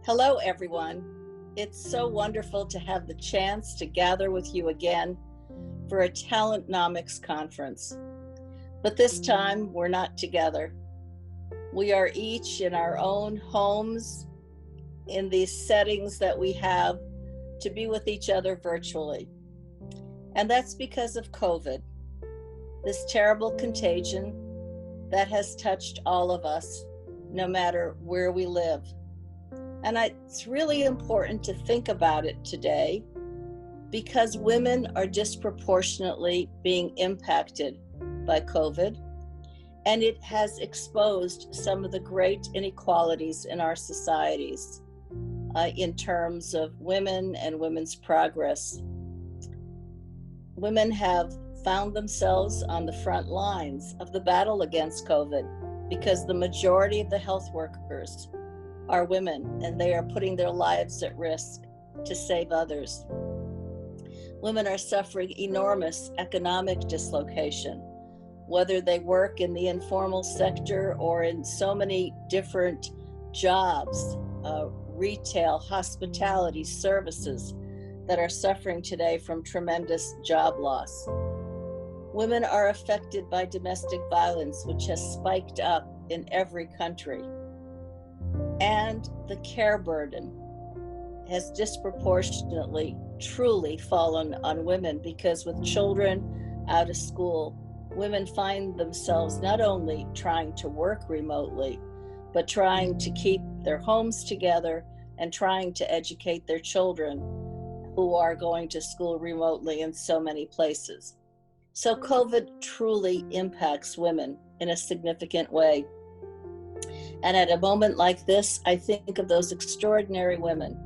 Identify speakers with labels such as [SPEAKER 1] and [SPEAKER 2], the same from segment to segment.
[SPEAKER 1] Hello, everyone. It's so wonderful to have the chance to gather with you again for a TalentNomics conference. But this time, we're not together. We are each in our own homes, in these settings that we have to be with each other virtually. And that's because of COVID, this terrible contagion that has touched all of us, no matter where we live. And it's really important to think about it today because women are disproportionately being impacted by COVID, and it has exposed some of the great inequalities in our societies in terms of women and women's progress. Women have found themselves on the front lines of the battle against COVID because the majority of the health workers are women, and they are putting their lives at risk to save others. Women are suffering enormous economic dislocation, whether they work in the informal sector or in so many different jobs, retail, hospitality, services that are suffering today from tremendous job loss. Women are affected by domestic violence, which has spiked up in every country. And the care burden has disproportionately, truly fallen on women because with children out of school, women find themselves not only trying to work remotely, but trying to keep their homes together and trying to educate their children who are going to school remotely in so many places. So COVID truly impacts women in a significant way. And at a moment like this, I think of those extraordinary women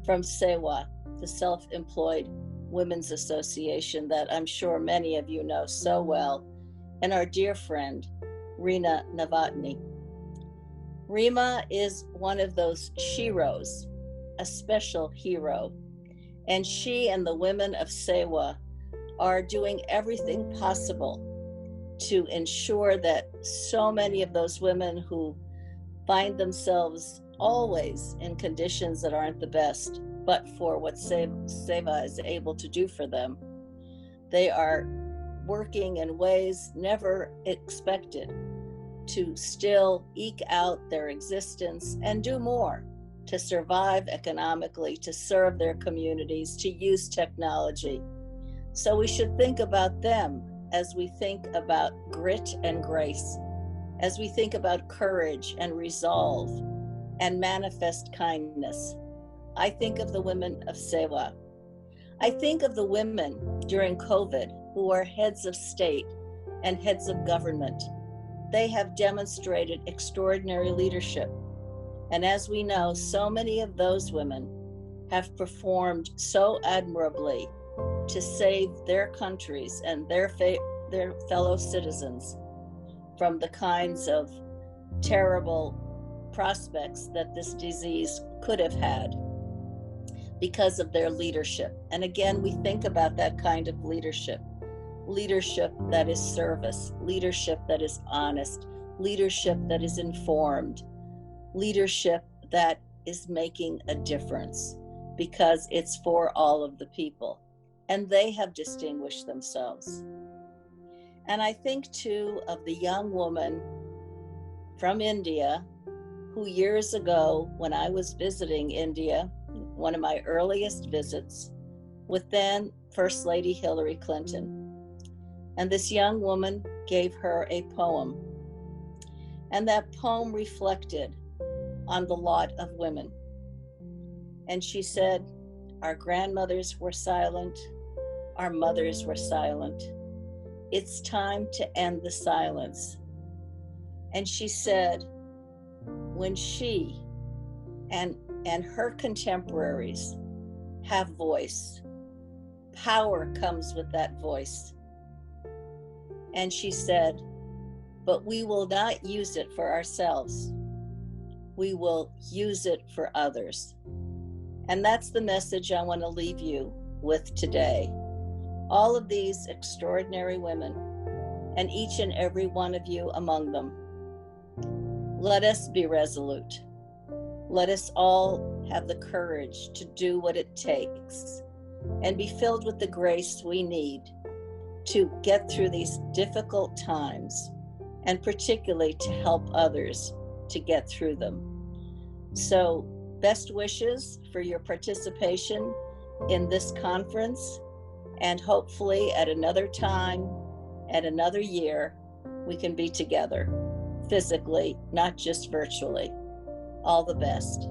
[SPEAKER 1] from SEWA, the Self-Employed Women's Association that I'm sure many of you know so well, and our dear friend, Rina Novotny. Rima is one of those sheroes, a special hero, and she and the women of SEWA are doing everything possible to ensure that so many of those women who find themselves always in conditions that aren't the best, but for what SEWA is able to do for them, they are working in ways never expected to still eke out their existence and do more to survive economically, to serve their communities, to use technology. So we should think about them as we think about grit and grace, as we think about courage and resolve and manifest kindness. I think of the women of SEWA. I think of the women during COVID who are heads of state and heads of government. They have demonstrated extraordinary leadership. And as we know, so many of those women have performed so admirably to save their countries and their fellow citizens from the kinds of terrible prospects that this disease could have had because of their leadership. And again, we think about that kind of leadership that is service, leadership that is honest, leadership that is informed, leadership that is making a difference because it's for all of the people. And they have distinguished themselves. And I think too of the young woman from India who years ago, when I was visiting India, one of my earliest visits, with then First Lady Hillary Clinton. And this young woman gave her a poem. And that poem reflected on the lot of women. And she said, our grandmothers were silent, our mothers were silent. It's time to end the silence. And she said, when she and her contemporaries have voice, power comes with that voice. And she said, but we will not use it for ourselves. We will use it for others. And that's the message I want to leave you with today. All of these extraordinary women, and each and every one of you among them. Let us be resolute. Let us all have the courage to do what it takes and be filled with the grace we need to get through these difficult times, and particularly to help others to get through them. So, best wishes for your participation in this conference, and hopefully at another time, at another year, we can be together physically, not just virtually. All the best.